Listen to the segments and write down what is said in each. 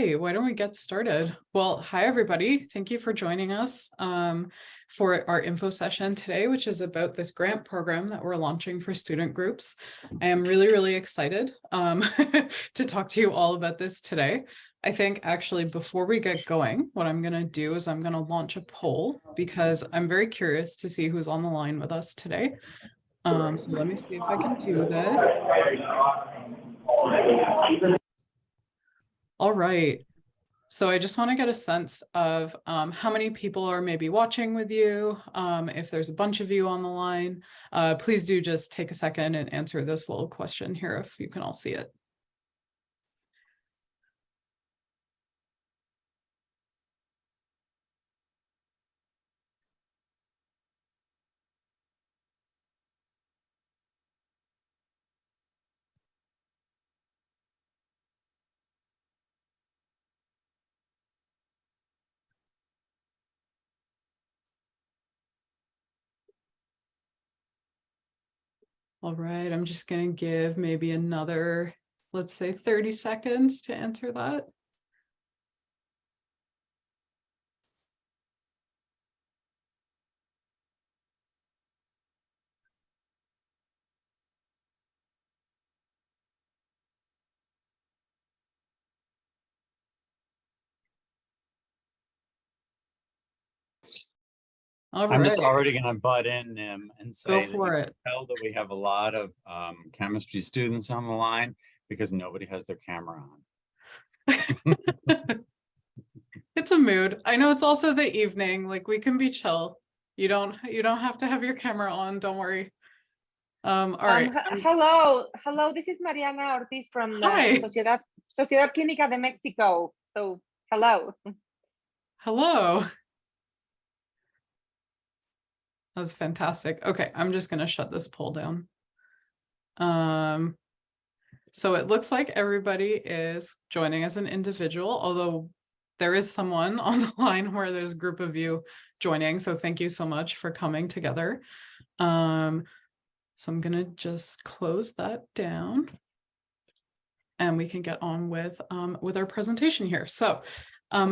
right, why don't we get started? Well, hi, everybody. Thank you for joining us for our info session today, which is about this grant program that we're launching for student groups. I am really excited to talk to you all about this today. I think actually before we get going, what I'm going to do is I'm going to launch a poll because I'm very curious to see who's on the line with us today. So let me see if I can do this. All right. So I just want to get a sense of how many people are maybe watching with you. If there's a bunch of you on the line, please do just take a second and answer this little question here if you can all see it. All right, I'm just going to give maybe another, let's say 30 seconds to answer that. All right. I'm just already going to butt in, Nim, and say Go for it. Tell that we have a lot of chemistry students on the line because nobody has their camera on. It's a mood. I know it's also the evening, like we can be chill. You don't have to have your camera on, don't worry. All right. Hello, this is Mariana Ortiz from Sociedad Clínica de Mexico. So, hello. Hello. That was fantastic. Okay, I'm just going to shut this poll down. So it looks like everybody is joining as an individual, although there is someone on the line where there's a group of you joining. So thank you so much for coming together. So I'm going to just close that down and we can get on with our presentation here. So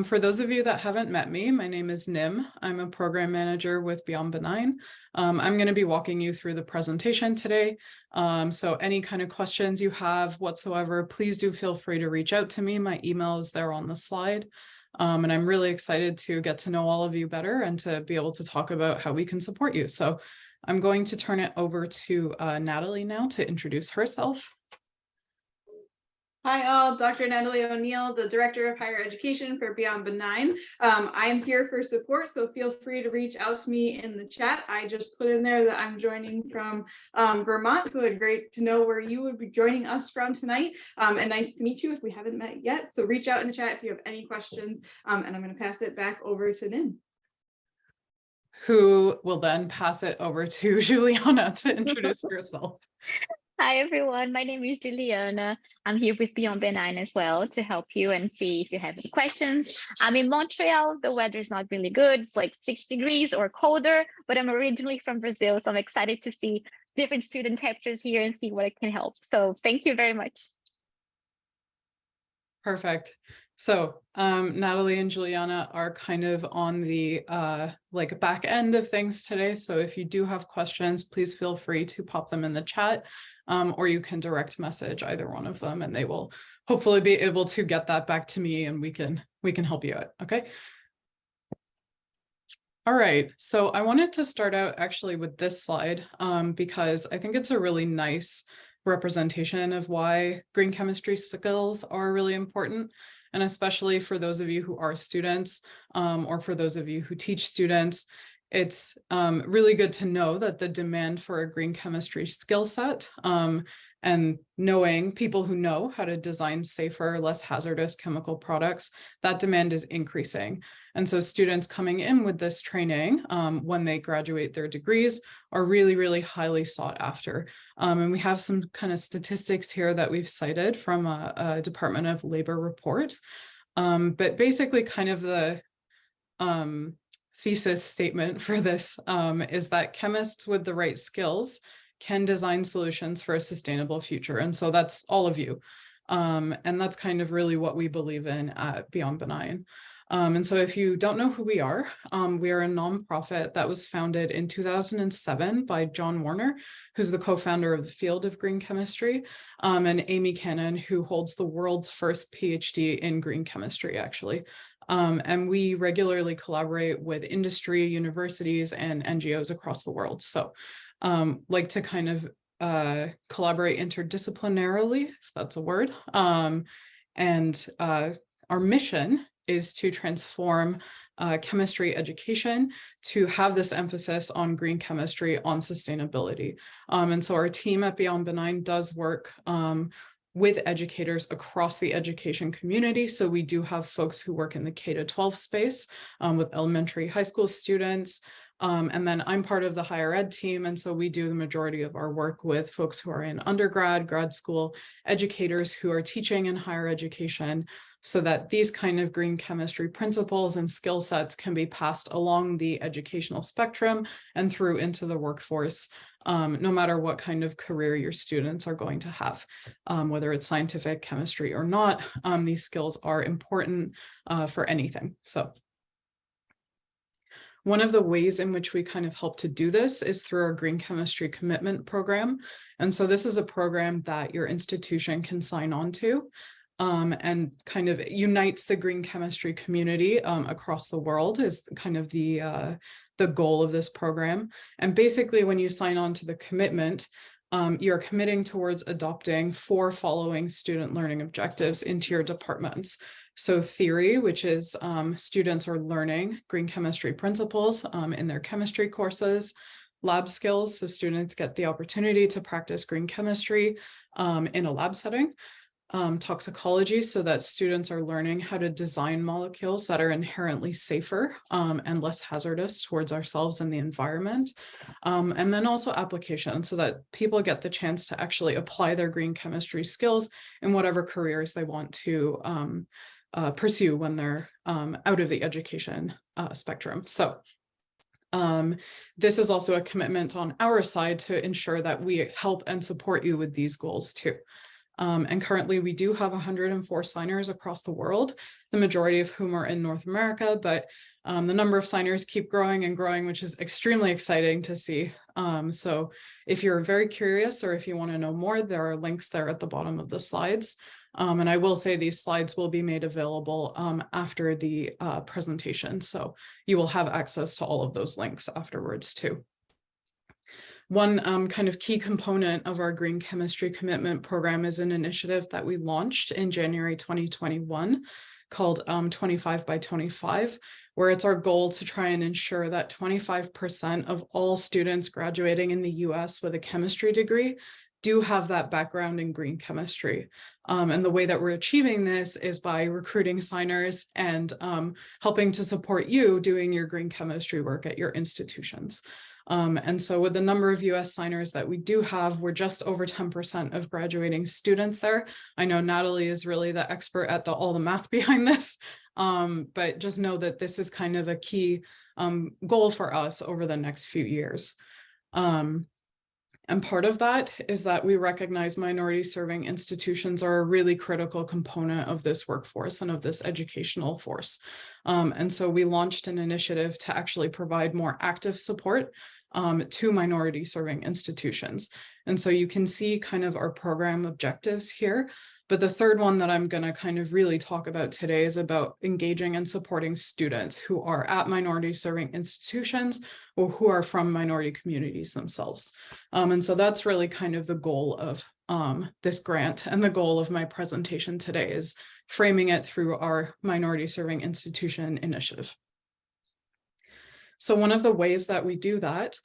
for those of you that haven't met me, my name is Nim. I'm a program manager with Beyond Benign. I'm going to be walking you through the presentation today. So any kind of questions you have whatsoever, please do feel free to reach out to me. My email is there on the slide. And I'm really excited to get to know all of you better and to be able to talk about how we can support you. So I'm going to turn it over to Natalie now to introduce herself. Hi all, Dr. Natalie O'Neill, the Director of Higher Education for Beyond Benign. I'm here for support, so feel free to reach out to me in the chat. I just put in there that I'm joining from Vermont, so it's great to know where you would be joining us from tonight. And nice to meet you if we haven't met yet. So reach out in the chat if you have any questions, and I'm going to pass it back over to Nim. Who will then pass it over to Juliana to introduce herself. Hi, everyone. My name is Juliana. I'm here with Beyond Benign as well to help you and see if you have any questions. I'm in Montreal. The weather is not really good. It's like 6 degrees or colder, but I'm originally from Brazil. So I'm excited to see different student chapters here and see what I can help. So thank you very much. Perfect. So Natalie and Juliana are kind of on the like back end of things today. So if you do have questions, please feel free to pop them in the chat, or you can direct message either one of them and they will hopefully be able to get that back to me and we can help you out. Okay. All right. So I wanted to start out actually with this slide because I think it's a really nice representation of why green chemistry skills are really important. And especially for those of you who are students or for those of you who teach students, it's really good to know that the demand for a green chemistry skill set and knowing people who know how to design safer, less hazardous chemical products, that demand is increasing. And so students coming in with this training when they graduate their degrees are really highly sought after. And we have some kind of statistics here that we've cited from a Department of Labor report. But basically kind of the thesis statement for this is that chemists with the right skills can design solutions for a sustainable future. And so that's all of you. And that's kind of really what we believe in at Beyond Benign. And so if you don't know who we are a nonprofit that was founded in 2007 by John Warner, who's the co-founder of the field of green chemistry, and Amy Cannon, who holds the world's first PhD in green chemistry, actually. And we regularly collaborate with industry, universities, and NGOs across the world. So like to kind of collaborate interdisciplinarily, if that's a word. And our mission is to transform chemistry education to have this emphasis on green chemistry, on sustainability. And so our team at Beyond Benign does work with educators across the education community. So we do have folks who work in the K-12 space with elementary, high school students. And then I'm part of the higher ed team. And so we do the majority of our work with folks who are in undergrad, grad school, educators who are teaching in higher education, so that these kind of green chemistry principles and skill sets can be passed along the educational spectrum and through into the workforce, no matter what kind of career your students are going to have, whether it's scientific, chemistry or not. These skills are important for anything. So one of the ways in which we kind of help to do this is through our Green Chemistry Commitment Program. And so this is a program that your institution can sign on to and kind of unites the green chemistry community across the world is kind of the goal of this program. And basically when you sign on to the commitment, you're committing towards adopting 4 following student learning objectives into your departments. So theory, which is students are learning green chemistry principles in their chemistry courses. Lab skills, so students get the opportunity to practice green chemistry in a lab setting. Toxicology, so that students are learning how to design molecules that are inherently safer and less hazardous towards ourselves and the environment. And then also application, so that people get the chance to actually apply their green chemistry skills in whatever careers they want to pursue when they're out of the education spectrum. So this is also a commitment on our side to ensure that we help and support you with these goals too. And currently we do have 104 signers across the world, the majority of whom are in North America, but the number of signers keep growing and growing, which is extremely exciting to see. So if you're very curious or if you want to know more, there are links there at the bottom of the slides. And I will say these slides will be made available after the presentation. So you will have access to all of those links afterwards too. One kind of key component of our Green Chemistry Commitment Program is an initiative that we launched in January 2021 called 25 by 25, where it's our goal to try and ensure that 25% of all students graduating in the US with a chemistry degree do have that background in green chemistry. And the way that we're achieving this is by recruiting signers and helping to support you doing your green chemistry work at your institutions. And so with the number of US signers that we do have, we're just over 10% of graduating students there. I know Natalie is really the expert at all the math behind this, but just know that this is kind of a key goal for us over the next few years. And part of that is that we recognize minority serving institutions are a really critical component of this workforce and of this educational force. And so we launched an initiative to actually provide more active support to minority serving institutions. And so you can see kind of our program objectives here. But the third one that I'm going to kind of really talk about today is about engaging and supporting students who are at minority serving institutions or who are from minority communities themselves. And so that's really kind of the goal of this grant, and the goal of my presentation today is framing it through our minority serving institution initiative. So one of the ways that we do that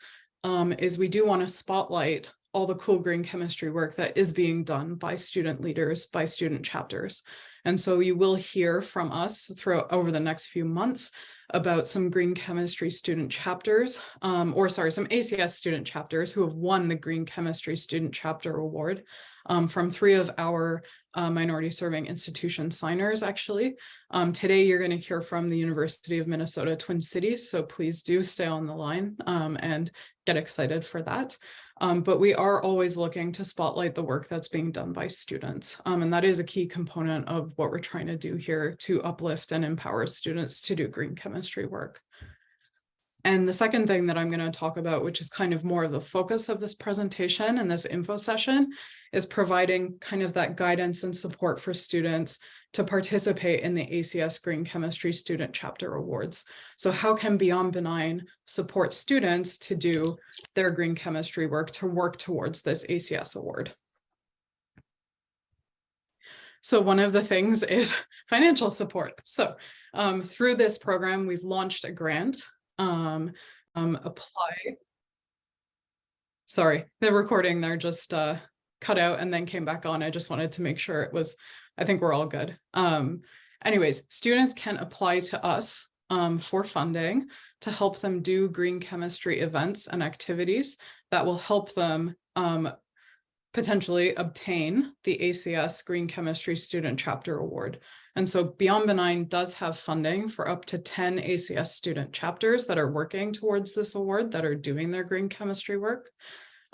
is we do want to spotlight all the cool green chemistry work that is being done by student leaders, by student chapters. And so you will hear from us over the next few months about some green chemistry student chapters, some ACS student chapters who have won the Green Chemistry Student Chapter Award from 3 of our minority serving institution signers, actually. Today, you're going to hear from the University of Minnesota Twin Cities, so please do stay on the line and get excited for that. But we are always looking to spotlight the work that's being done by students. And that is a key component of what we're trying to do here to uplift and empower students to do green chemistry work. And the second thing that I'm going to talk about, which is kind of more of the focus of this presentation and this info session, is providing kind of that guidance and support for students to participate in the ACS Green Chemistry Student Chapter Awards. So how can Beyond Benign support students to do their green chemistry work to work towards this ACS award? So one of the things is financial support. So through this program, we've launched a grant. Apply. Sorry, the recording there just cut out and then came back on. I just wanted to make sure it was, I think we're all good. Anyways, students can apply to us for funding to help them do green chemistry events and activities that will help them potentially obtain the ACS Green Chemistry Student Chapter Award. And so Beyond Benign does have funding for up to 10 ACS student chapters that are working towards this award, that are doing their green chemistry work.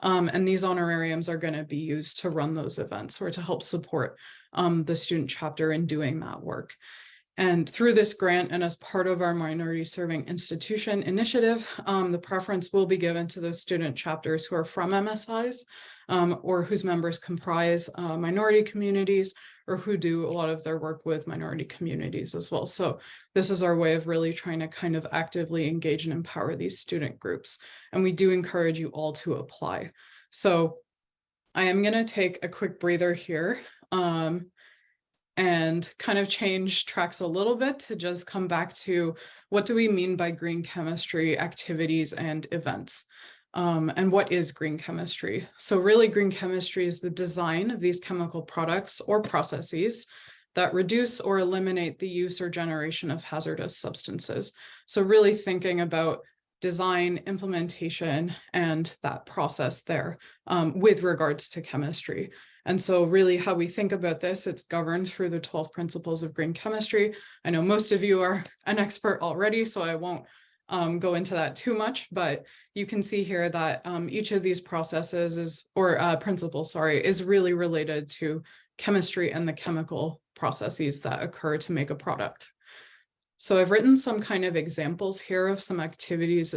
And these honorariums are going to be used to run those events or to help support the student chapter in doing that work. And through this grant and as part of our Minority Serving Institution initiative, the preference will be given to those student chapters who are from MSIs or whose members comprise minority communities or who do a lot of their work with minority communities as well. So this is our way of really trying to kind of actively engage and empower these student groups. And we do encourage you all to apply. So I am going to take a quick breather here and kind of change tracks a little bit to just come back to what do we mean by green chemistry activities and events? And what is green chemistry? So really green chemistry is the design of these chemical products or processes that reduce or eliminate the use or generation of hazardous substances. So really thinking about design, implementation, and that process there with regards to chemistry. And so really how we think about this, it's governed through the 12 principles of green chemistry. I know most of you are an expert already, so I won't go into that too much, but you can see here that each of these processes is, or principles, sorry, is really related to chemistry and the chemical processes that occur to make a product. So I've written some kind of examples here of some activities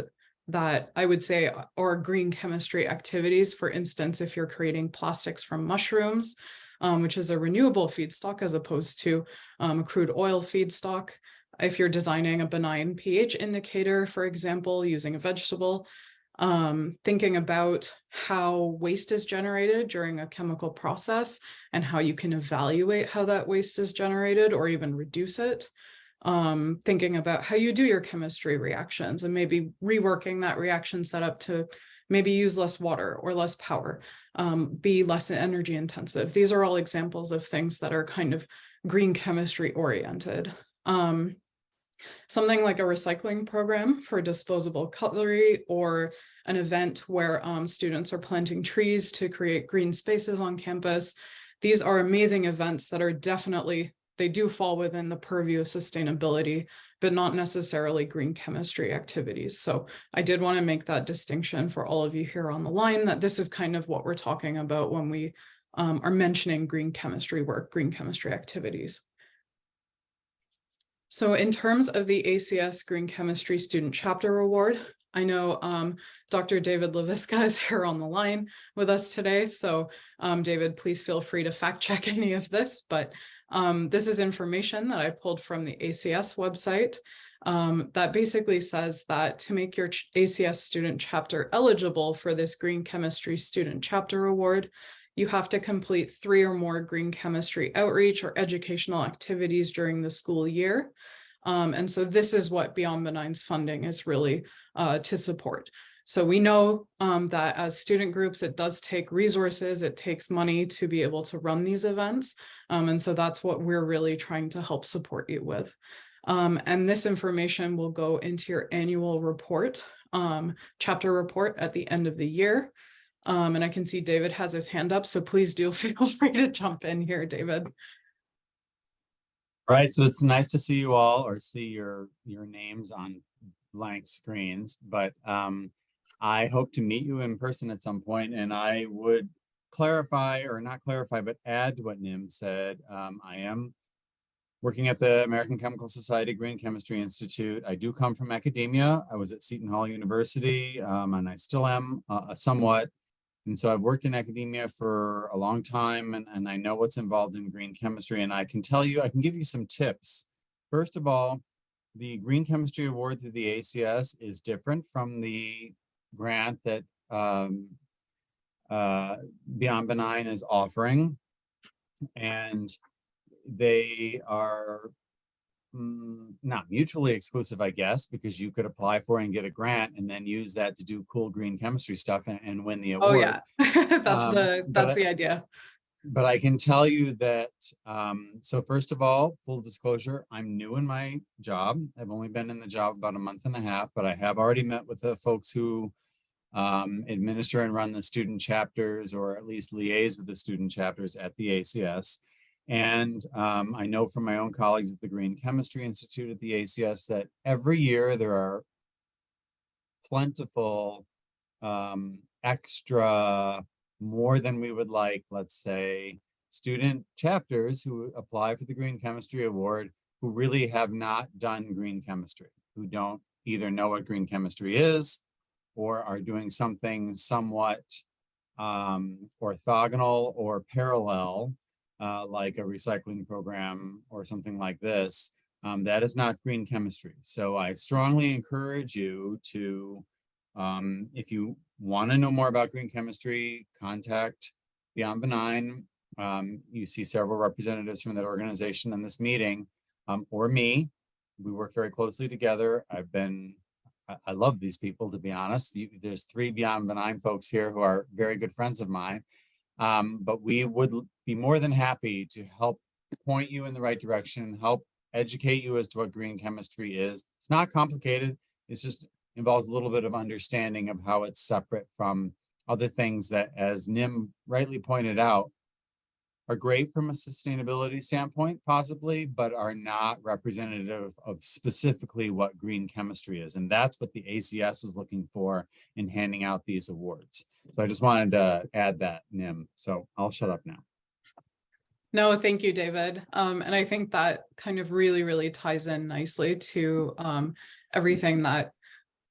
that I would say are green chemistry activities. For instance, if you're creating plastics from mushrooms, which is a renewable feedstock as opposed to a crude oil feedstock. If you're designing a benign pH indicator, for example, using a vegetable, thinking about how waste is generated during a chemical process and how you can evaluate how that waste is generated or even reduce it. Thinking about how you do your chemistry reactions and maybe reworking that reaction setup to maybe use less water or less power, be less energy intensive. These are all examples of things that are kind of green chemistry oriented. Something like a recycling program for disposable cutlery or an event where students are planting trees to create green spaces on campus. These are amazing events that are definitely, they do fall within the purview of sustainability, but not necessarily green chemistry activities. So I did want to make that distinction for all of you here on the line that this is kind of what we're talking about when we are mentioning green chemistry work, green chemistry activities. So in terms of the ACS Green Chemistry Student Chapter Award, I know Dr. David LaVisca is here on the line with us today. So David, please feel free to fact check any of this, but this is information that I pulled from the ACS website that basically says that to make your ACS student chapter eligible for this Green Chemistry Student Chapter Award, you have to complete 3 or more green chemistry outreach or educational activities during the school year. And so this is what Beyond Benign's funding is really to support. So we know that as student groups, it does take resources, it takes money to be able to run these events. And so that's what we're really trying to help support you with. And this information will go into your annual report, chapter report at the end of the year. And I can see David has his hand up, so please do feel free to jump in here, David. Right, so it's nice to see you all or see your names on blank screens, but I hope to meet you in person at some point, and I would clarify, or not clarify, but add to what Nim said. I am working at the American Chemical Society Green Chemistry Institute. I do come from academia. I was at Seton Hall University, and I still am somewhat. And so I've worked in academia for a long time, and I know what's involved in green chemistry. And I can tell you, I can give you some tips. First of all, the Green Chemistry Award through the ACS is different from the grant that Beyond Benign is offering. And they are not mutually exclusive, I guess, because you could apply for and get a grant and then use that to do cool green chemistry stuff and win the award. Oh yeah, that's the idea. But I can tell you that, so first of all, full disclosure, I'm new in my job. I've only been in the job about a month and a half, but I have already met with the folks who administer and run the student chapters, or at least liaise with the student chapters at the ACS. And I know from my own colleagues at the Green Chemistry Institute at the ACS that every year there are plentiful extra, more than we would like, let's say, student chapters who apply for the Green Chemistry Award who really have not done green chemistry, who don't either know what green chemistry is or are doing something somewhat orthogonal or parallel, like a recycling program or something like this. That is not green chemistry. So I strongly encourage you to, if you want to know more about green chemistry, contact Beyond Benign. You see several representatives from that organization in this meeting, or me. We work very closely together. I love these people, to be honest. There's 3 Beyond Benign folks here who are very good friends of mine. But we would be more than happy to help point you in the right direction, help educate you as to what green chemistry is. It's not complicated. It's just involves a little bit of understanding of how it's separate from other things that, as Nim rightly pointed out, are great from a sustainability standpoint, possibly, but are not representative of specifically what green chemistry is. And that's what the ACS is looking for in handing out these awards. So I just wanted to add that, Nim. So I'll shut up now. No, thank you, David. And I think that kind of really ties in nicely to everything that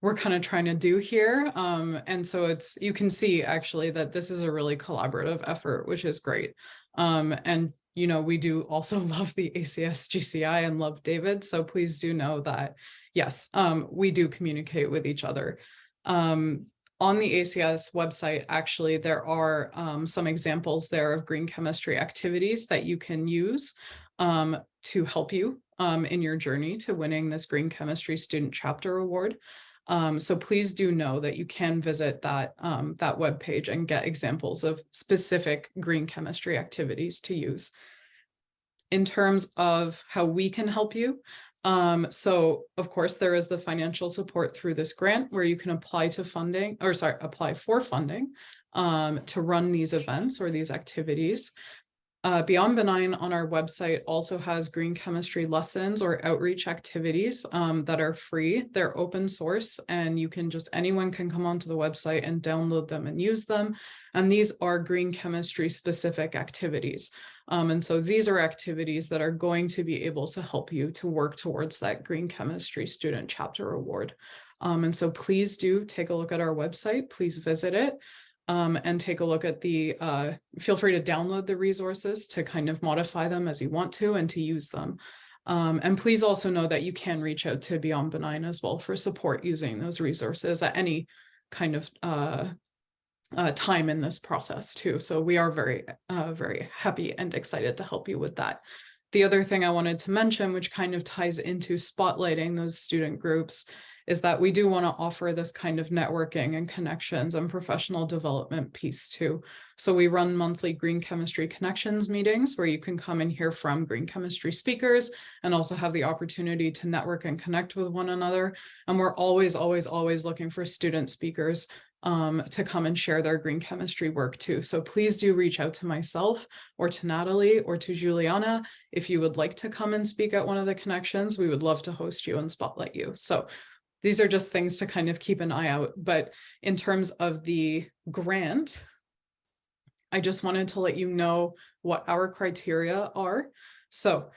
we're kind of trying to do here. And so you can see actually that this is a really collaborative effort, which is great. And, you know, we do also love the ACS GCI and love David. So please do know that, yes, we do communicate with each other. On the ACS website, actually, there are some examples there of green chemistry activities that you can use to help you in your journey to winning this Green Chemistry Student Chapter Award. So please do know that you can visit that webpage and get examples of specific green chemistry activities to use. In terms of how we can help you, so of course there is the financial support through this grant where you can apply for funding to run these events or these activities. Beyond Benign on our website also has green chemistry lessons or outreach activities that are free. They're open source, and anyone can come onto the website and download them and use them. And these are green chemistry specific activities. And so these are activities that are going to be able to help you to work towards that Green Chemistry Student Chapter Award. And so please do take a look at our website. Please visit it. And take a look at feel free to download the resources to kind of modify them as you want to and to use them. And please also know that you can reach out to Beyond Benign as well for support using those resources at any kind of time in this process too. So we are very happy and excited to help you with that. The other thing I wanted to mention, which kind of ties into spotlighting those student groups, is that we do want to offer this kind of networking and connections and professional development piece too. So we run monthly Green Chemistry Connections meetings where you can come and hear from green chemistry speakers and also have the opportunity to network and connect with one another. And we're always looking for student speakers to come and share their green chemistry work too. So please do reach out to myself or to Natalie or to Juliana if you would like to come and speak at one of the connections. We would love to host you and spotlight you. So these are just things to kind of keep an eye out. But in terms of the grant, I just wanted to let you know what our criteria are. So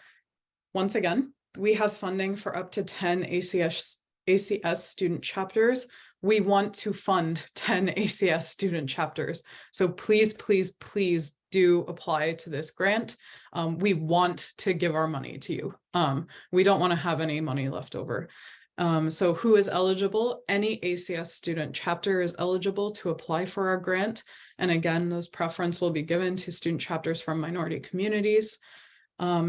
once again, we have funding for up to 10 ACS student chapters. We want to fund 10 ACS student chapters. So please, please, please do apply to this grant. We want to give our money to you. We don't want to have any money left over. So who is eligible? Any ACS student chapter is eligible to apply for our grant. And again, those preference will be given to student chapters from minority communities.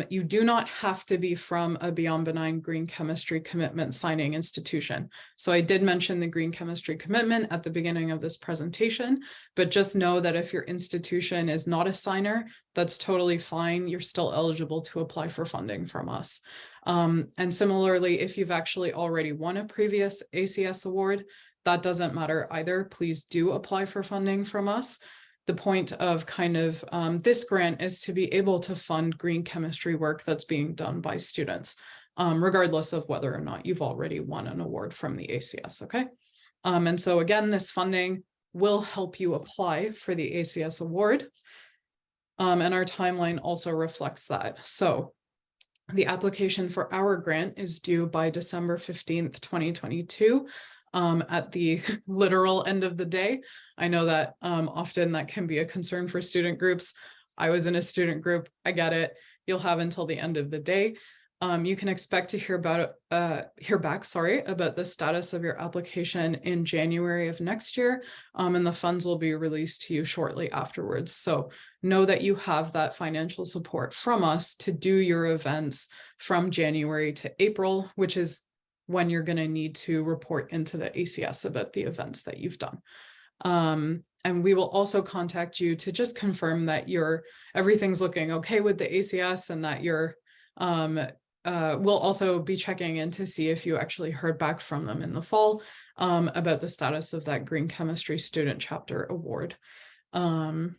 You do not have to be from a Beyond Benign Green Chemistry Commitment signing institution. So I did mention the Green Chemistry Commitment at the beginning of this presentation, but just know that if your institution is not a signer, that's totally fine. You're still eligible to apply for funding from us. And similarly, if you've actually already won a previous ACS award, that doesn't matter either. Please do apply for funding from us. The point of kind of this grant is to be able to fund green chemistry work that's being done by students, regardless of whether or not you've already won an award from the ACS, okay? And so again, this funding will help you apply for the ACS award. And our timeline also reflects that. So the application for our grant is due by December 15th, 2022. At the literal end of the day. I know that often that can be a concern for student groups. I was in a student group, I get it. You'll have until the end of the day. You can expect to hear back about the status of your application in January of next year, and the funds will be released to you shortly afterwards. So know that you have that financial support from us to do your events from January to April, which is when you're going to need to report into the ACS about the events that you've done. And we will also contact you to just confirm that everything's looking okay with the ACS, and that we'll also be checking in to see if you actually heard back from them in the fall about the status of that Green Chemistry Student Chapter Award. So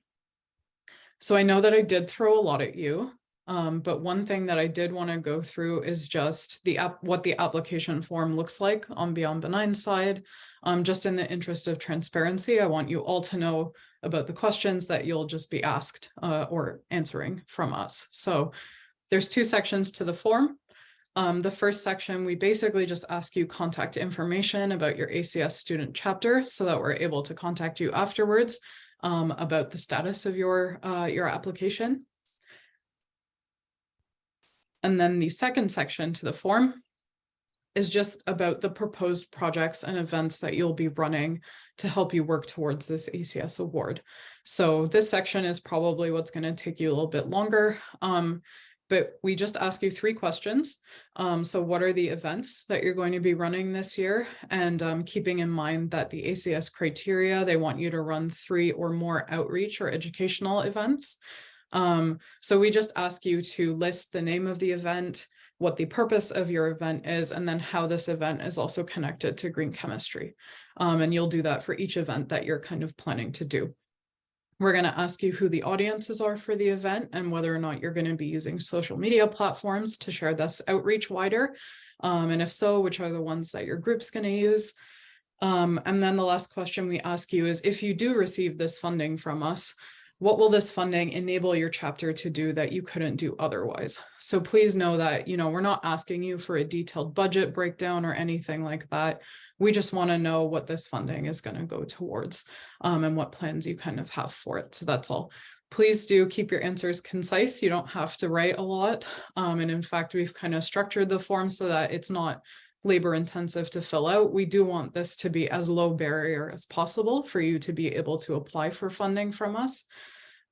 I know that I did throw a lot at you. But one thing that I did want to go through is just what the application form looks like on Beyond Benign side. Just in the interest of transparency, I want you all to know about the questions that you'll just be asked or answering from us. So there's two sections to the form. The first section, we basically just ask you contact information about your ACS student chapter so that we're able to contact you afterwards about the status of your application. And then the second section to the form is just about the proposed projects and events that you'll be running to help you work towards this ACS award. So this section is probably what's going to take you a little bit longer, but we just ask you 3 questions. So what are the events that you're going to be running this year? And keeping in mind that the ACS criteria, they want you to run 3 or more outreach or educational events. So we just ask you to list the name of the event, what the purpose of your event is, and then how this event is also connected to green chemistry. And you'll do that for each event that you're kind of planning to do. We're going to ask you who the audiences are for the event and whether or not you're going to be using social media platforms to share this outreach wider. And if so, which are the ones that your group's going to use. And then the last question we ask you is, if you do receive this funding from us, what will this funding enable your chapter to do that you couldn't do otherwise? So please know that, we're not asking you for a detailed budget breakdown or anything like that. We just want to know what this funding is going to go towards and what plans you kind of have for it. So that's all. Please do keep your answers concise. You don't have to write a lot. And in fact, we've kind of structured the form so that it's not labor intensive to fill out. We do want this to be as low barrier as possible for you to be able to apply for funding from us.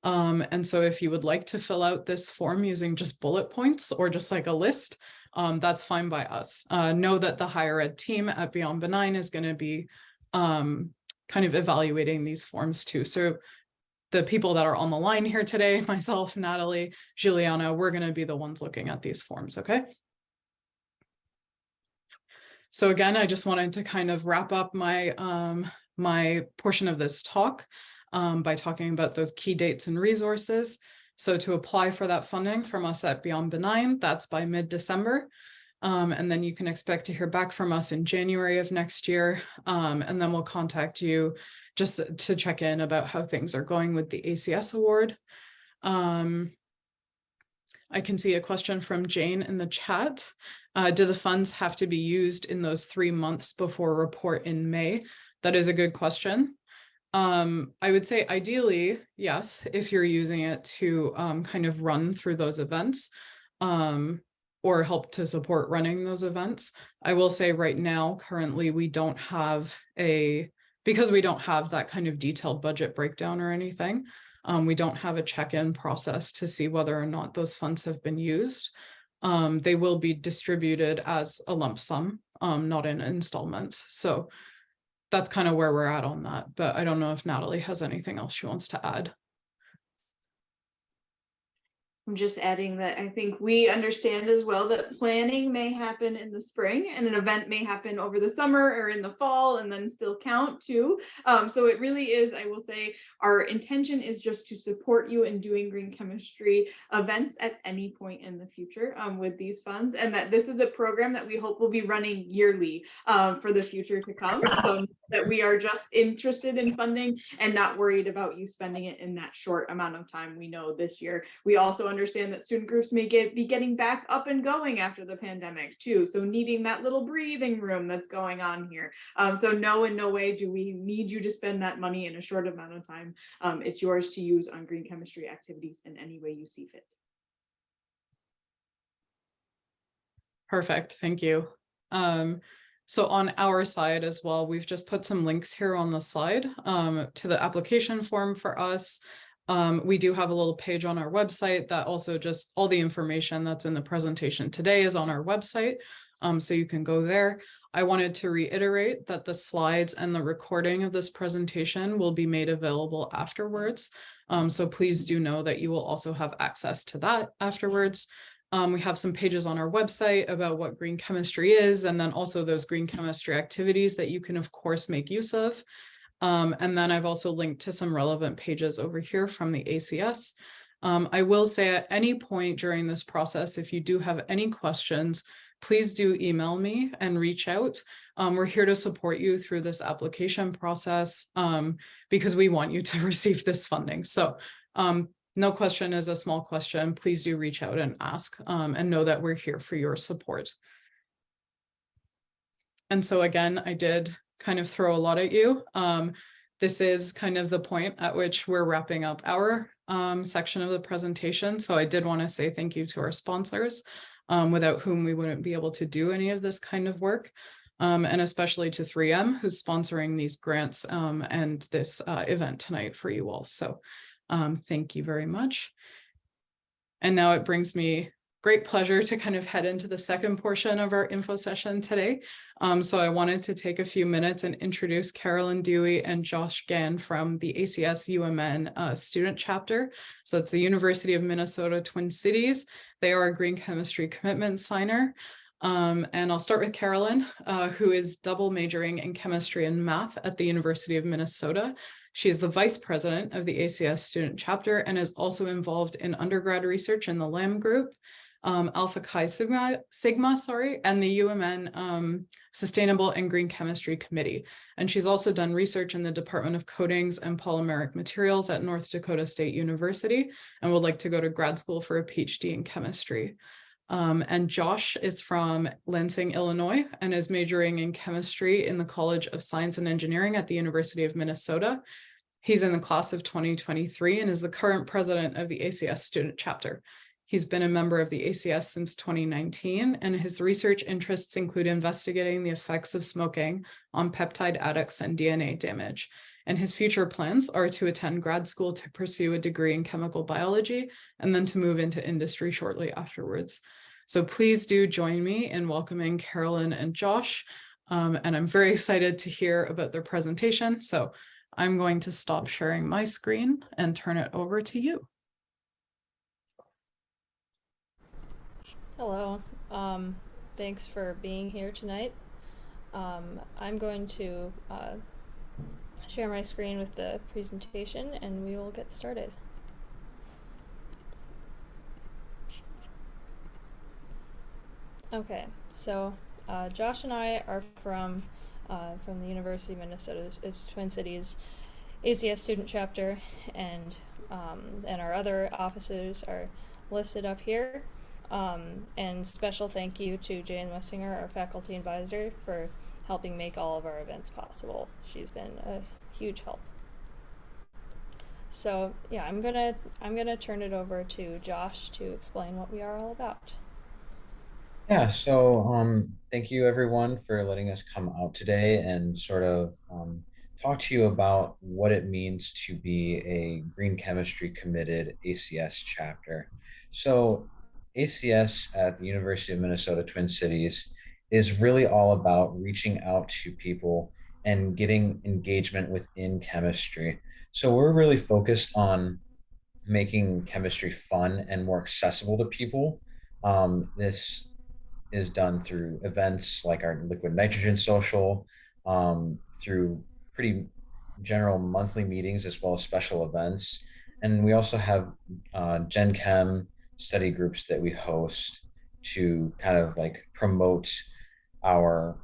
And so if you would like to fill out this form using just bullet points or just like a list, that's fine by us. Know that the higher ed team at Beyond Benign is going to be kind of evaluating these forms too. So the people that are on the line here today, myself, Natalie, Juliana, we're going to be the ones looking at these forms, okay? So again, I just wanted to kind of wrap up my my portion of this talk by talking about those key dates and resources. So to apply for that funding from us at Beyond Benign, that's by mid-December. And then you can expect to hear back from us in January of next year. And then we'll contact you just to check in about how things are going with the ACS award. I can see a question from Jane in the chat. Do the funds have to be used in those 3 months before report in May? That is a good question. I would say ideally, yes, if you're using it to kind of run through those events or help to support running those events. I will say right now, currently, we don't have because we don't have that kind of detailed budget breakdown or anything. We don't have a check-in process to see whether or not those funds have been used. They will be distributed as a lump sum, not in installments. So that's kind of where we're at on that. But I don't know if Natalie has anything else she wants to add. I'm just adding that I think we understand as well that planning may happen in the spring and an event may happen over the summer or in the fall and then still count too. So it really is, I will say, our intention is just to support you in doing green chemistry events at any point in the future with these funds, and that this is a program that we hope will be running yearly for the future to come. So that we are just interested in funding and not worried about you spending it in that short amount of time. We know this year. We also understand that student groups may be getting back up and going after the pandemic too. So needing that little breathing room that's going on here. So no, in no way do we need you to spend that money in a short amount of time. It's yours to use on green chemistry activities in any way you see fit. Perfect, thank you. So on our side as well, we've just put some links here on the slide to the application form for us. We do have a little page on our website that also just all the information that's in the presentation today is on our website. So you can go there. I wanted to reiterate that the slides and the recording of this presentation will be made available afterwards. So please do know that you will also have access to that afterwards. We have some pages on our website about what green chemistry is, and then also those green chemistry activities that you can, of course, make use of. And then I've also linked to some relevant pages over here from the ACS. I will say at any point during this process, if you do have any questions, please do email me and reach out. We're here to support you through this application process because we want you to receive this funding. So no question is a small question. Please do reach out and ask and know that we're here for your support. And so again, I did kind of throw a lot at you. This is kind of the point at which we're wrapping up our section of the presentation. So I did want to say thank you to our sponsors, without whom we wouldn't be able to do any of this kind of work. And especially to 3M, who's sponsoring these grants and this event tonight for you all. So thank you very much. And now it brings me great pleasure to kind of head into the second portion of our info session today. So I wanted to take a few minutes and introduce Carolyn, Dewey, and Josh Gann from the ACS-UMN Student Chapter. So it's the University of Minnesota Twin Cities. They are a green chemistry commitment signer. And I'll start with Carolyn, who is double majoring in chemistry and math at the University of Minnesota. She is the vice president of the ACS Student Chapter and is also involved in undergrad research in the LAM group, Alpha Chi Sigma, and the UMN Sustainable and Green Chemistry Committee. And she's also done research in the Department of Coatings and Polymeric Materials at North Dakota State University and would like to go to grad school for a PhD in chemistry. And Josh is from Lansing, Illinois, and is majoring in chemistry in the College of Science and Engineering at the University of Minnesota. He's in the class of 2023 and is the current president of the ACS Student Chapter. He's been a member of the ACS since 2019, and his research interests include investigating the effects of smoking on peptide addicts and DNA damage. And his future plans are to attend grad school to pursue a degree in chemical biology and then to move into industry shortly afterwards. So please do join me in welcoming Carolyn and Josh. And I'm very excited to hear about their presentation. So I'm going to stop sharing my screen and turn it over to you. Hello, thanks for being here tonight. I'm going to share my screen with the presentation and we will get started. Okay, so Josh and I are from the University of Minnesota, is Twin Cities ACS Student Chapter, and our other officers are listed up here. And special thank you to Jane Wessinger, our faculty advisor, for helping make all of our events possible. She's been a huge help. So yeah, I'm gonna turn it over to Josh to explain what we are all about. Yeah, so thank you everyone for letting us come out today and sort of talk to you about what it means to be a green chemistry committed ACS chapter. So ACS at the University of Minnesota Twin Cities is really all about reaching out to people and getting engagement within chemistry. So we're really focused on making chemistry fun and more accessible to people. This is done through events like our liquid nitrogen social, through pretty general monthly meetings as well as special events. And we also have Gen Chem study groups that we host to kind of like promote our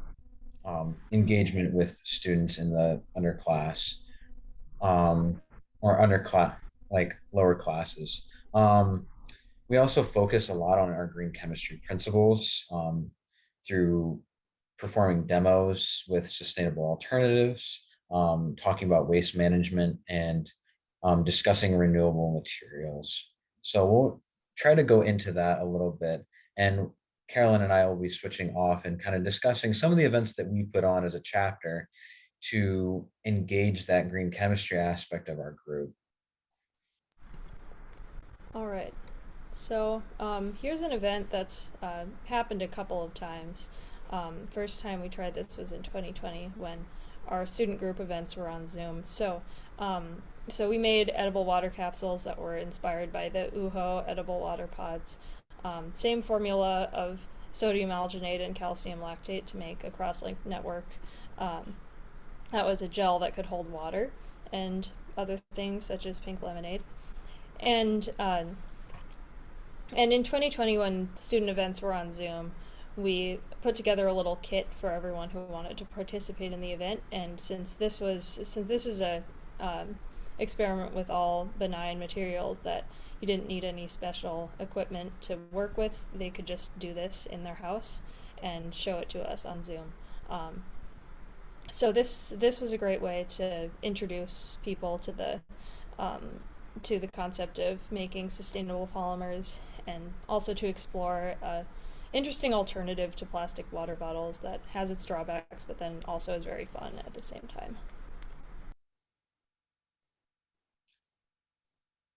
engagement with students in the underclass, or underclass, like lower classes. We also focus a lot on our green chemistry principles, through performing demos with sustainable alternatives, talking about waste management, and discussing renewable materials. So we'll try to go into that a little bit. And Carolyn and I will be switching off and kind of discussing some of the events that we put on as a chapter to engage that green chemistry aspect of our group. All right. So here's an event that's happened a couple of times. First time we tried this was in 2020 when our student group events were on Zoom. So we made edible water capsules that were inspired by the UHO edible water pods. Same formula of sodium alginate and calcium lactate to make a cross-linked network. That was a gel that could hold water and other things such as pink lemonade. And in 2020, when student events were on Zoom, we put together a little kit for everyone who wanted to participate in the event. And since this is a experiment with all benign materials that you didn't need any special equipment to work with, they could just do this in their house and show it to us on Zoom. So this was a great way to introduce people to the concept of making sustainable polymers, and also to explore an interesting alternative to plastic water bottles that has its drawbacks, but then also is very fun at the same time.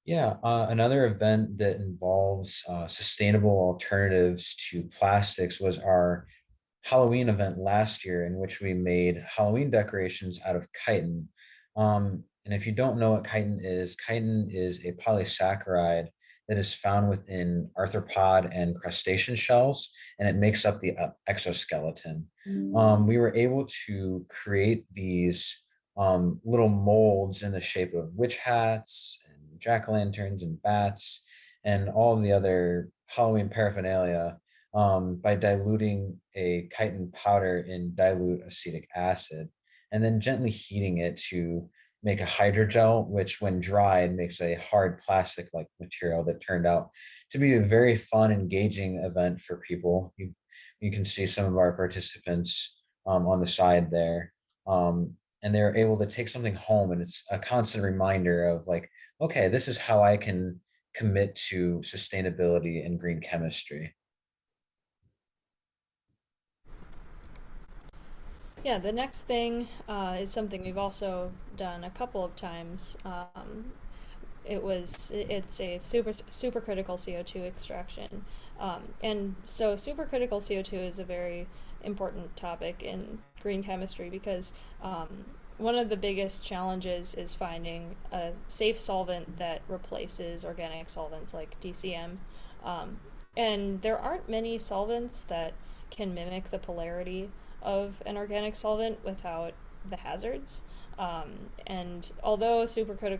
Yeah, another event that involves sustainable alternatives to plastics was our Halloween event last year, in which we made Halloween decorations out of chitin. And if you don't know what chitin is a polysaccharide that is found within arthropod and crustacean shells, and it makes up the exoskeleton. We were able to create these little molds in the shape of witch hats and jack-o'-lanterns and bats and all the other Halloween paraphernalia, by diluting a chitin powder in dilute acetic acid and then gently heating it to make a hydrogel, which when dried makes a hard plastic-like material that turned out to be a very fun, engaging event for people. You can see some of our participants on the side there. And they're able to take something home, and it's a constant reminder of like, okay, this is how I can commit to sustainability and green chemistry. Yeah, the next thing is something we've also done a couple of times. It's a supercritical CO2 extraction, and so supercritical CO2 is a very important topic in green chemistry because one of the biggest challenges is finding a safe solvent that replaces organic solvents like DCM, and there aren't many solvents that can mimic the polarity of an organic solvent without the hazards. And although supercritical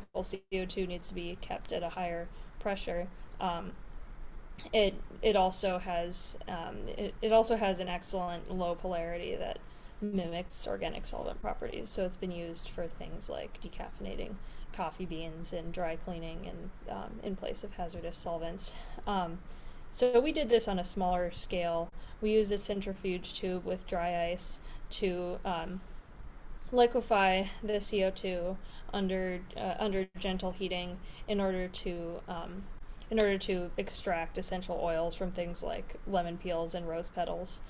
CO2 needs to be kept at a higher pressure, it also has it also has an excellent low polarity that mimics organic solvent properties. So it's been used for things like decaffeinating coffee beans and dry cleaning and in place of hazardous solvents. So we did this on a smaller scale. We used a centrifuge tube with dry ice to liquefy the CO2 under gentle heating in order to extract essential oils from things like lemon peels and rose petals.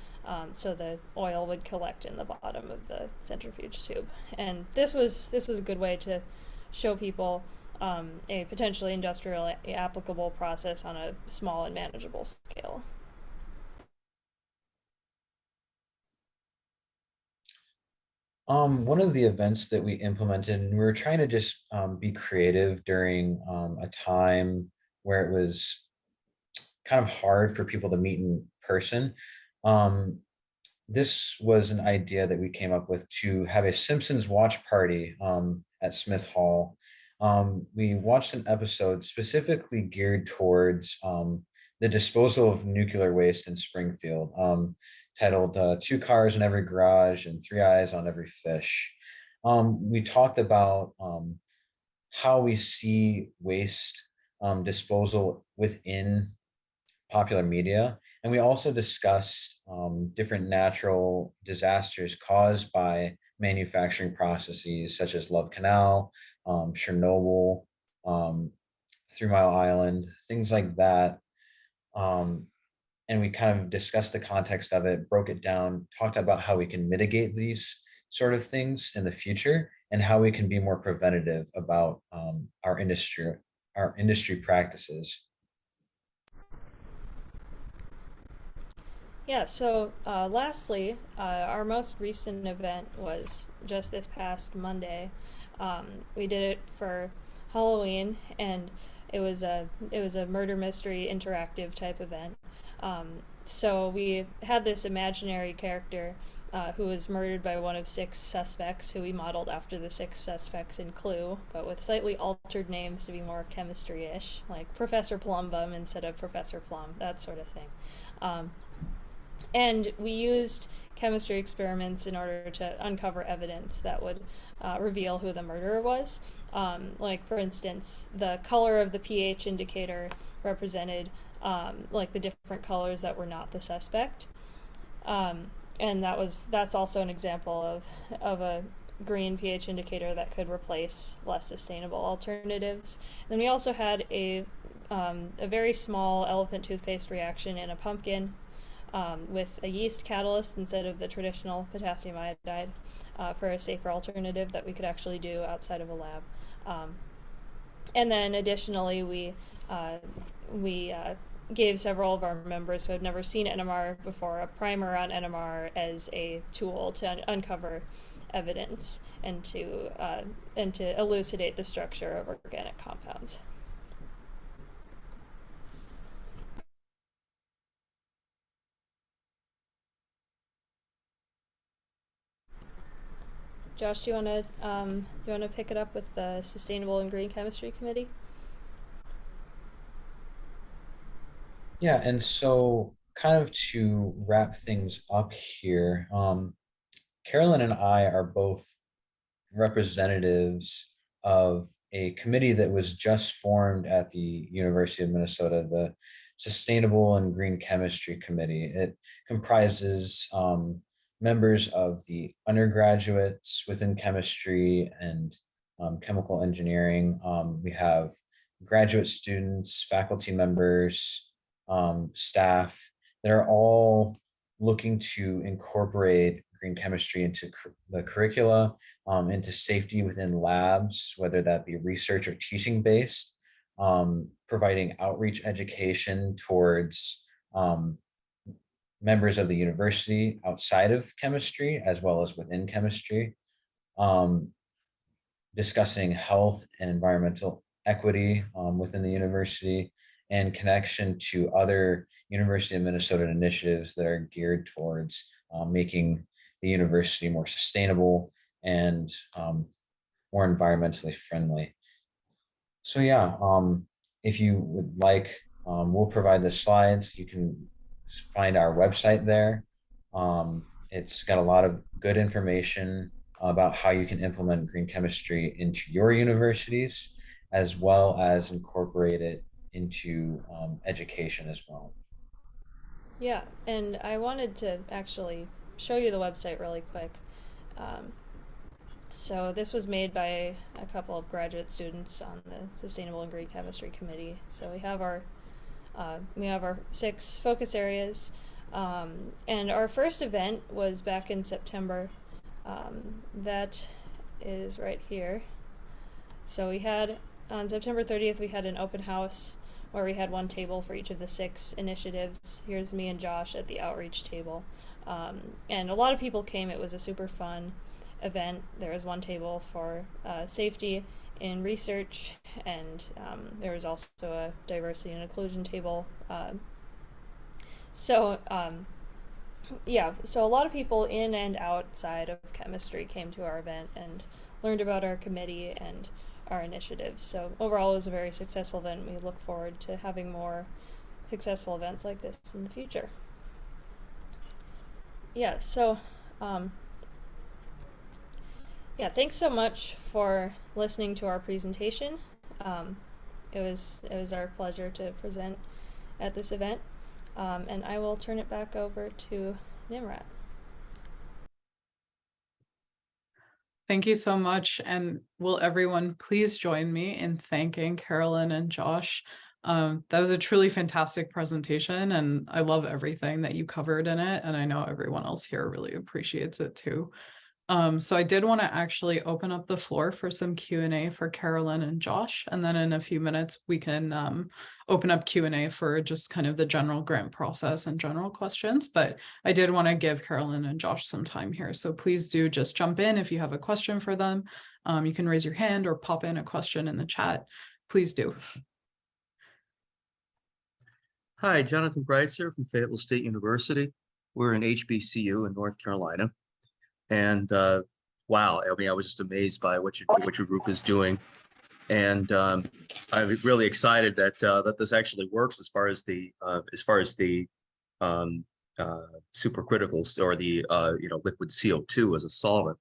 So the oil would collect in the bottom of the centrifuge tube, and this was a good way to show people a potentially industrially applicable process on a small and manageable scale. One of the events that we implemented, and we were trying to just be creative during a time where it was kind of hard for people to meet in person. Um, this was an idea that we came up with to have a Simpsons watch party at Smith Hall. We watched an episode specifically geared towards the disposal of nuclear waste in Springfield, titled Two Cars in Every Garage and Three Eyes on Every Fish. We talked about how we see waste disposal within popular media. And we also discussed different natural disasters caused by manufacturing processes such as Love Canal, Chernobyl, um, 3 Mile Island, things like that. Um, and we kind of discussed the context of it, broke it down, talked about how we can mitigate these sort of things in the future and how we can be more preventative about our industry practices. Yeah, so lastly, our most recent event was just this past Monday. We did it for Halloween, and it was a murder mystery interactive type event. So we had this imaginary character who was murdered by one of 6 suspects, who we modeled after the 6 suspects in Clue, but with slightly altered names to be more chemistry-ish, like Professor Plumbum instead of Professor Plum, that sort of thing. And we used chemistry experiments in order to uncover evidence that would reveal who the murderer was. Like, for instance, the color of the pH indicator represented like the different colors that were not the suspect. And that's also an example of a green pH indicator that could replace less sustainable alternatives. And then we also had a very small elephant toothpaste reaction in a pumpkin with a yeast catalyst instead of the traditional potassium iodide for a safer alternative that we could actually do outside of a lab. And then additionally, we gave several of our members who had never seen NMR before a primer on NMR as a tool to uncover evidence and to elucidate the structure of organic compounds. Josh, do you want to pick it up with the Sustainable and Green Chemistry Committee? Yeah, and so kind of to wrap things up here, Carolyn and I are both representatives of a committee that was just formed at the University of Minnesota, the Sustainable and Green Chemistry Committee. It comprises members of the undergraduates within chemistry and chemical engineering. We have graduate students, faculty members, staff that are all looking to incorporate green chemistry into the curricula, into safety within labs, whether that be research or teaching based, providing outreach education towards members of the university outside of chemistry as well as within chemistry, um, discussing health and environmental equity within the university and connection to other University of Minnesota initiatives that are geared towards making the university more sustainable and more environmentally friendly. So yeah, if you would like We'll provide the slides. You can find our website there. It's got a lot of good information about how you can implement green chemistry into your universities, as well as incorporate it into education as well. Yeah, and I wanted to actually show you the website really quick. So this was made by a couple of graduate students on the Sustainable and Green Chemistry Committee. So we have our 6 focus areas, and our first event was back in September. That is right here. So we had on September 30th we had an open house where we had 1 table for each of the 6 initiatives. Here's me and Josh at the outreach table, and a lot of people came. It was a super fun event. There was 1 table for safety in research, and there was also a diversity and inclusion table. Yeah, so a lot of people in and outside of chemistry came to our event and learned about our committee and our initiatives. So overall, it was a very successful event. We look forward to having more successful events like this in the future. Yeah, so yeah, thanks so much for listening to our presentation. It was our pleasure to present at this event, and I will turn it back over to Nimrat. Thank you so much. And will everyone please join me in thanking Carolyn and Josh? That was a truly fantastic presentation, and I love everything that you covered in it. And I know everyone else here really appreciates it too. So I did want to actually open up the floor for some Q&A for Carolyn and Josh, and then in a few minutes we can open up Q&A for just kind of the general grant process and general questions. But I did want to give Carolyn and Josh some time here, so please do just jump in if you have a question for them. You can raise your hand or pop in a question in the chat. Please do. Hi, Jonathan Breitzer from Fayetteville State University. We're an HBCU in North Carolina. And wow, I mean, I was just amazed by what your group is doing, and I'm really excited that that this actually works as far as the supercriticals, or the liquid CO2 as a solvent.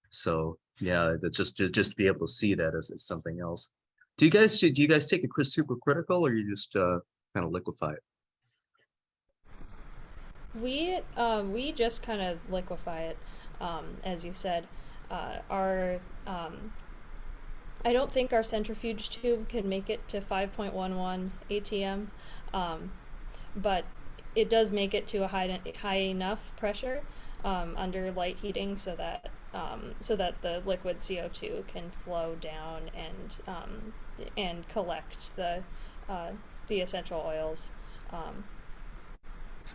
So yeah, that's just to be able to see that as something else. Do you guys take a supercritical, or you just kind of liquefy it? We just kind of liquefy it. As you said, I don't think our centrifuge tube can make it to 5.11 ATM, but it does make it to a high enough pressure under light heating so that the liquid CO2 can flow down and collect the essential oils.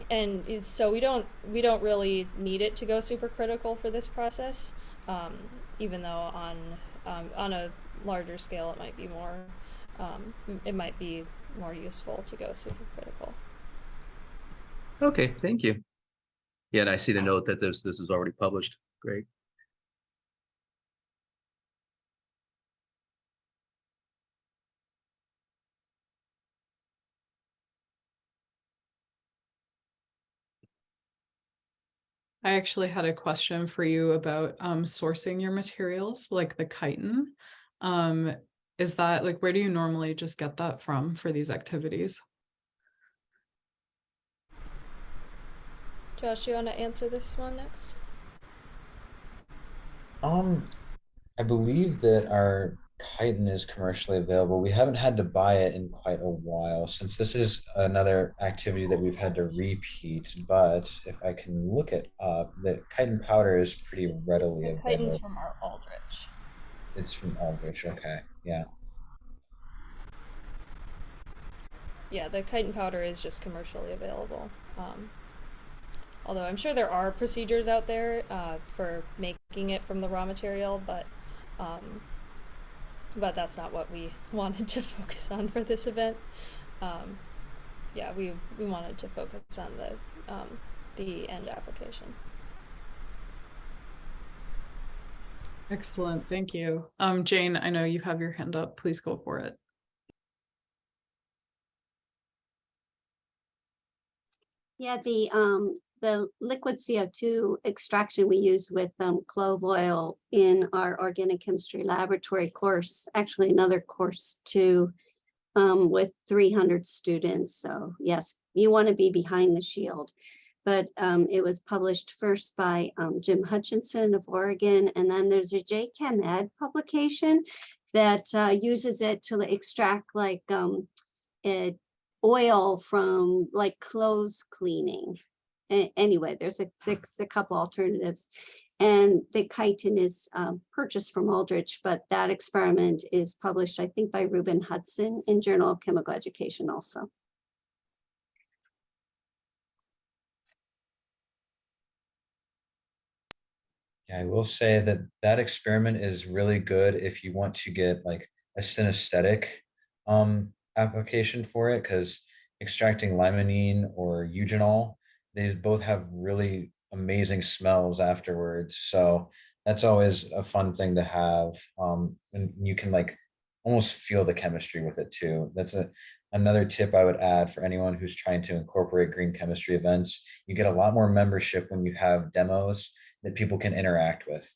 And so we don't really need it to go supercritical for this process, even though on a larger scale it might be more useful to go supercritical. Okay, thank you. Yeah, and I see the note that this is already published. Great. I actually had a question for you about sourcing your materials, like the chitin. Is that like, where do you normally just get that from for these activities? Josh, you want to answer this one next? I believe that our chitin is commercially available. We haven't had to buy it in quite a while, since this is another activity that we've had to repeat. But if I can look it up, the chitin powder is pretty readily The available. chitin's from our Aldrich. It's from Aldrich, okay, yeah. Yeah, the chitin powder is just commercially available. Although I'm sure there are procedures out there for making it from the raw material, but that's not what we wanted to focus on for this event. Yeah, we wanted to focus on the end application. Excellent, thank you. Jane, I know you have your hand up. Please go for it. Yeah, the liquid CO2 extraction we use with clove oil in our organic chemistry laboratory course, actually another course too, with 300 students. So yes, you want to be behind the shield. But it was published first by Jim Hutchinson of Oregon, and then there's a JChem Ed publication that uses it to extract like oil from like clothes cleaning. Anyway, there's a couple alternatives, and the chitin is purchased from Aldrich, but that experiment is published, I think, by Ruben Hudson in Journal of Chemical Education also. Yeah, I will say that that experiment is really good if you want to get like a synesthetic application for it, because extracting limonene or eugenol, they both have really amazing smells afterwards. So that's always a fun thing to have. And you can like almost feel the chemistry with it too. That's another tip I would add for anyone who's trying to incorporate green chemistry events. You get a lot more membership when you have demos that people can interact with.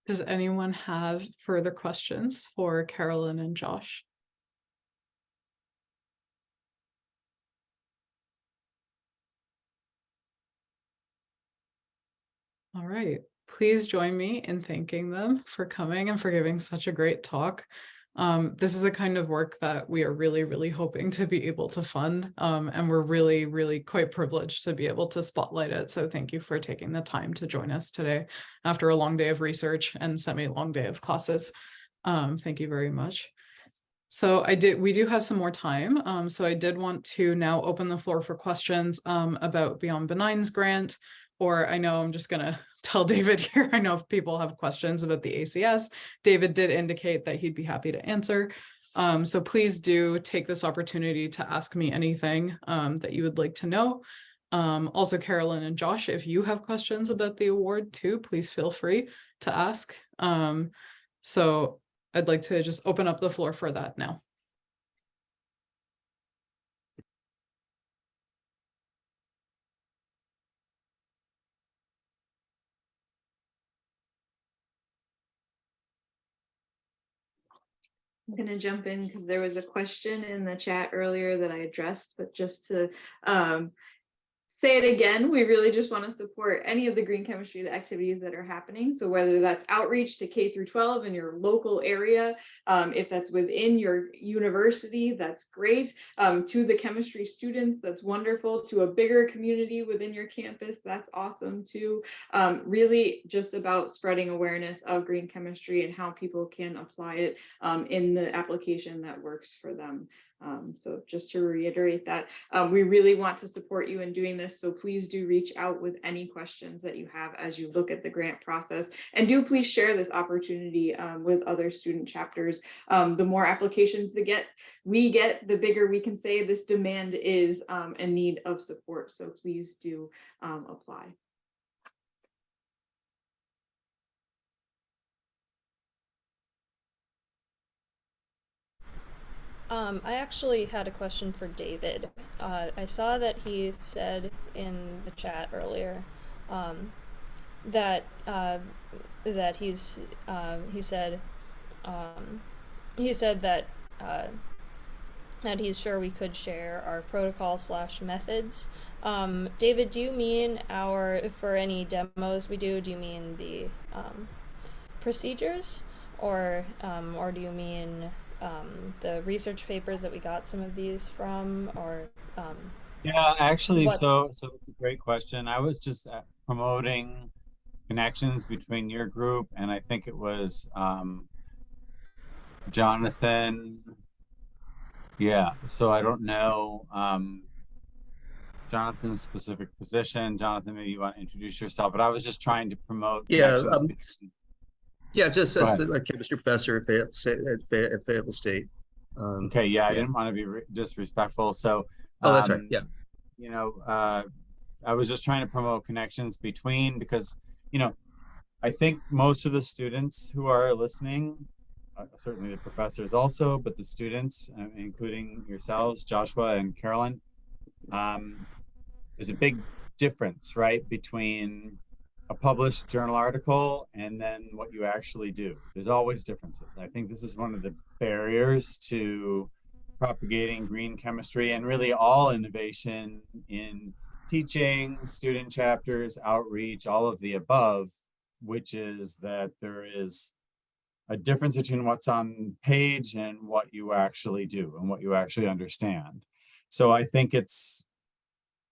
Does anyone have further questions for Carolyn and Josh? All right, please join me in thanking them for coming and for giving such a great talk. This is a kind of work that we are really, really hoping to be able to fund, and we're really, really quite privileged to be able to spotlight it. So thank you for taking the time to join us today after a long day of research and semi-long day of classes. Thank you very much. So we do have some more time. So I did want to now open the floor for questions about Beyond Benign's grant, or I know I'm just gonna tell David here, I know if people have questions about the ACS, David did indicate that he'd be happy to answer. So please do take this opportunity to ask me anything that you would like to know. Also, Carolyn and Josh, if you have questions about the award too, please feel free to ask. So I'd like to just open up the floor for that now. I'm going to jump in because there was a question in the chat earlier that I addressed, but just to say it again, we really just want to support any of the green chemistry activities that are happening. So whether that's outreach to K through 12 in your local area, if that's within your university, that's great. To the chemistry students, that's wonderful. To a bigger community within your campus, that's awesome too. Really just about spreading awareness of green chemistry and how people can apply it in the application that works for them. So just to reiterate that, we really want to support you in doing this. So please do reach out with any questions that you have as you look at the grant process, and do please share this opportunity with other student chapters. The more applications we get, the bigger we can say this demand is in need of support. So please do apply. I actually had a question for David. I saw that he said in the chat earlier that he said that he's sure we could share our protocol / methods. David, do you mean for any demos we do you mean the procedures, or do you mean the research papers that we got some of these from, or yeah, actually, so that's a great question. I was just promoting connections between your group and I think it was Jonathan. Yeah, so I don't know Jonathan's specific position. Jonathan, maybe you want to introduce yourself, but I was just trying to promote connections. Yeah, just as a chemistry professor at Fayetteville State. Okay, yeah, I didn't want to be disrespectful. So, that's right. Yeah, you know, I was just trying to promote connections between, because, you know, I think most of the students who are listening, certainly the professors also, but the students, including yourselves, Joshua and Carolyn, there's a big difference, right, between a published journal article and then what you actually do. There's always differences. I think this is one of the barriers to propagating green chemistry and really all innovation in teaching, student chapters, outreach, all of the above, which is that there is a difference between what's on page and what you actually do and what you actually understand. So I think it's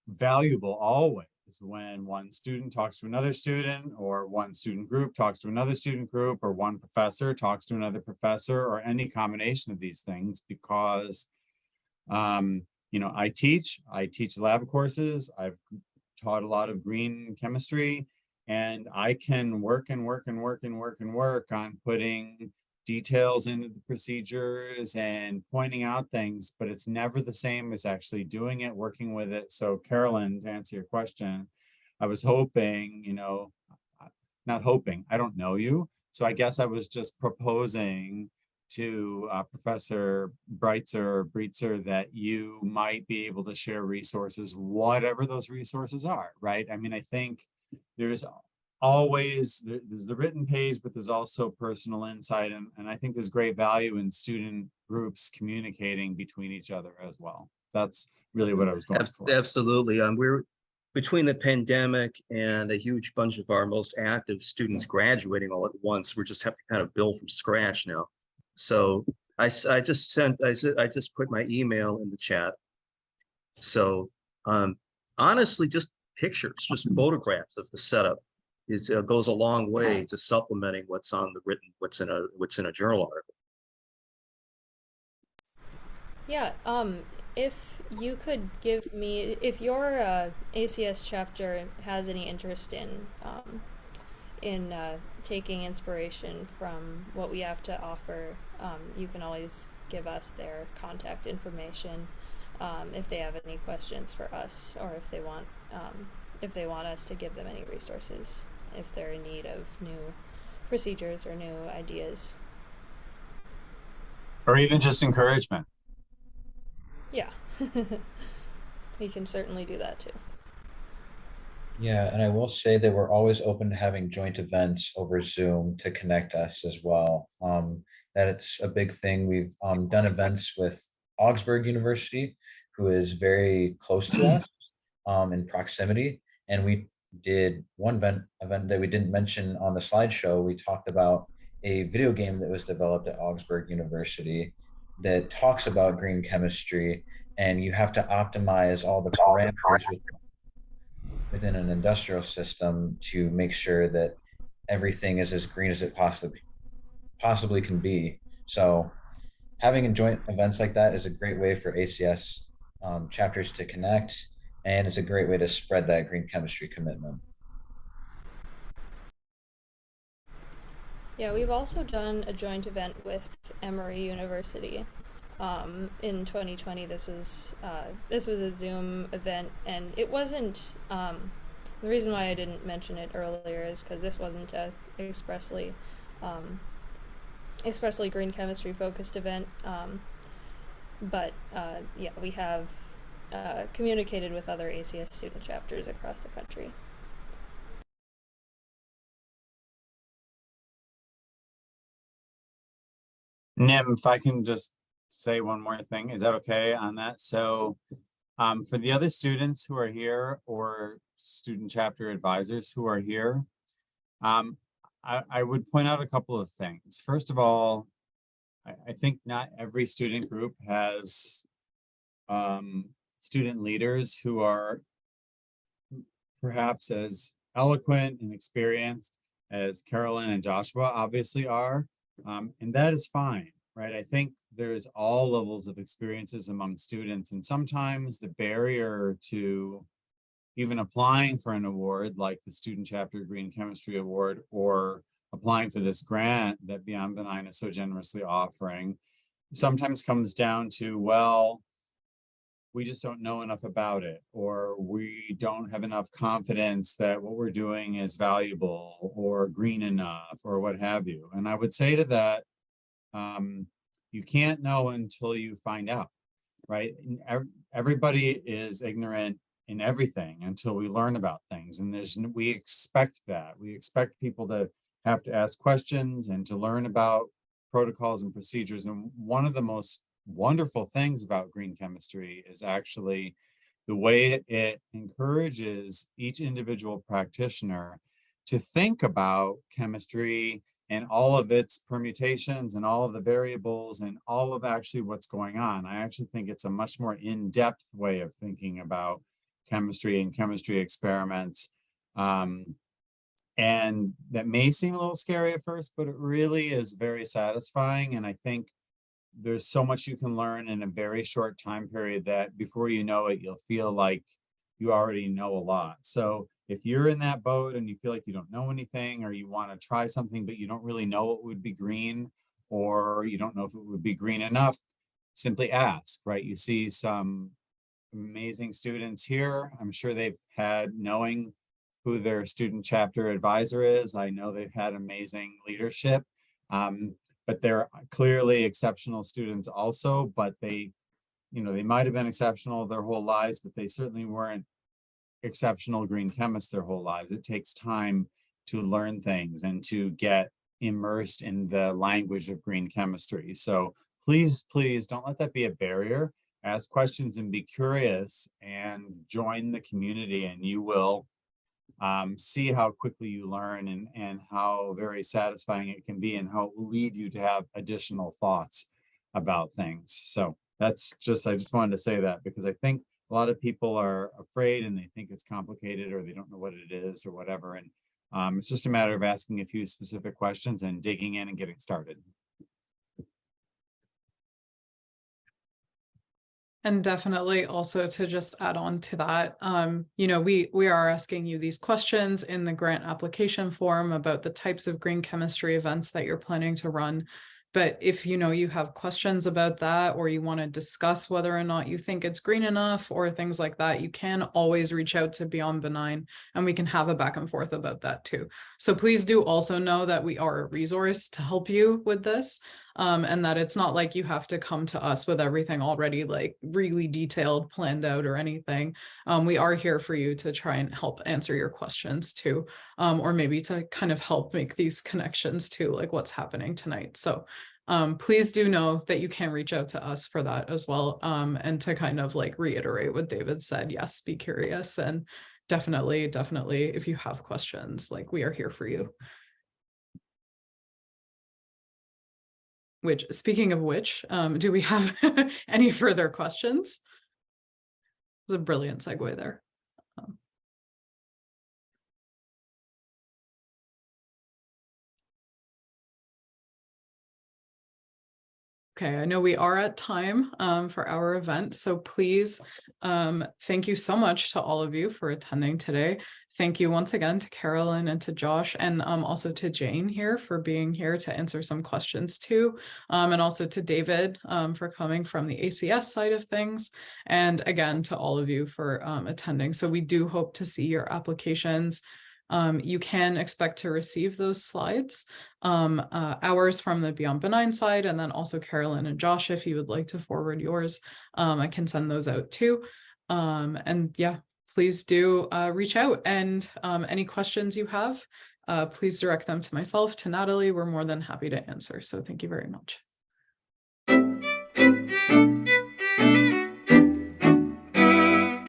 valuable always when one student talks to another student, or one student group talks to another student group, or one professor talks to another professor, or any combination of these things, because you know, I teach lab courses. I've taught a lot of green chemistry, and I can work on putting details into the procedures and pointing out things, but it's never the same as actually doing it, working with it. So Carolyn, to answer your question, I was hoping, you know, not hoping, I don't know you. So I guess I was just proposing to Professor Breitzer that you might be able to share resources, whatever those resources are, right? I mean, I think there's always, there's the written page, but there's also personal insight. And I think there's great value in student groups communicating between each other as well. That's really what I was going for. Absolutely. We're between the pandemic and a huge bunch of our most active students graduating all at once. We're just have to kind of build from scratch now. So I just put my email in the chat. So honestly, just pictures, just photographs of the setup goes a long way to supplementing what's on the written, what's in a journal article. Yeah, if you could give me, if your ACS chapter has any interest in taking inspiration from what we have to offer, you can always give us their contact information if they have any questions for us, or if they want us to give them any resources, if they're in need of new procedures or new ideas. Or even just encouragement. Yeah, we can certainly do that too. Yeah, and I will say that we're always open to having joint events over Zoom to connect us as well. That it's a big thing. We've done events with Augsburg University, who is very close to us in proximity. And we did one event that we didn't mention on the slideshow. We talked about a video game that was developed at Augsburg University that talks about green chemistry, and you have to optimize all the parameters within an industrial system to make sure that everything is as green as it possibly can be. So having joint events like that is a great way for ACS chapters to connect, and it's a great way to spread that green chemistry commitment. Yeah, we've also done a joint event with Emory University. In 2020, this was a Zoom event, and it wasn't. The reason why I didn't mention it earlier is because this wasn't a expressly green chemistry focused event. But yeah, we have communicated with other ACS student chapters across the country. Nim, if I can just say one more thing, is that okay on that? So for the other students who are here, or student chapter advisors who are here, I would point out a couple of things. First of all, I think not every student group has student leaders who are perhaps as eloquent and experienced as Carolyn and Joshua obviously are. And that is fine, right? I think there's all levels of experiences among students, and sometimes the barrier to even applying for an award like the Student Chapter Green Chemistry Award, or applying for this grant that Beyond Benign is so generously offering, sometimes comes down to, well, we just don't know enough about it, or we don't have enough confidence that what we're doing is valuable or green enough or what have you. And I would say to that, you can't know until you find out, right? Everybody is ignorant in everything until we learn about things. And we expect that. We expect people to have to ask questions and to learn about protocols and procedures. And one of the most wonderful things about green chemistry is actually the way it encourages each individual practitioner to think about chemistry and all of its permutations and all of the variables and all of actually what's going on. I actually think it's a much more in-depth way of thinking about chemistry and chemistry experiments. And that may seem a little scary at first, but it really is very satisfying. And I think there's so much you can learn in a very short time period that before you know it, you'll feel like you already know a lot. So if you're in that boat and you feel like you don't know anything, or you want to try something, but you don't really know what would be green, or you don't know if it would be green enough, simply ask, right? You see some amazing students here. I'm sure they've had, knowing who their student chapter advisor is, I know they've had amazing leadership, but they're clearly exceptional students also, but they might have been exceptional their whole lives, but they certainly weren't exceptional green chemists their whole lives. It takes time to learn things and to get immersed in the language of green chemistry. So please don't let that be a barrier. Ask questions and be curious and join the community, and you will see how quickly you learn and how very satisfying it can be, and how it will lead you to have additional thoughts about things. So that's just, I just wanted to say that, because I think a lot of people are afraid and they think it's complicated, or they don't know what it is or whatever. And it's just a matter of asking a few specific questions and digging in and getting started. And definitely also to just add on to that, we are asking you these questions in the grant application form about the types of green chemistry events that you're planning to run. But if you have questions about that, or you want to discuss whether or not you think it's green enough or things like that, you can always reach out to Beyond Benign, and we can have a back and forth about that too. So please do also know that we are a resource to help you with this. And that it's not like you have to come to us with everything already like really detailed, planned out or anything. We are here for you to try and help answer your questions too, or maybe to kind of help make these connections to like what's happening tonight. So please do know that you can reach out to us for that as well. And to kind of like reiterate what David said, yes, be curious, and definitely, if you have questions, like we are here for you. Which, speaking of which, do we have any further questions? It was a brilliant segue there. Okay, I know we are at time for our event, so please, thank you so much to all of you for attending today. Thank you once again to Carolyn and to Josh, and also to Jane here for being here to answer some questions too, and also to David for coming from the ACS side of things, and again to all of you for attending. So we do hope to see your applications. You can expect to receive those slides, ours from the Beyond Benign side, and then also Carolyn and Josh, if you would like to forward yours, I can send those out too. And yeah, please do reach out, and any questions you have, please direct them to myself, to Natalie. We're more than happy to answer. So thank you very much.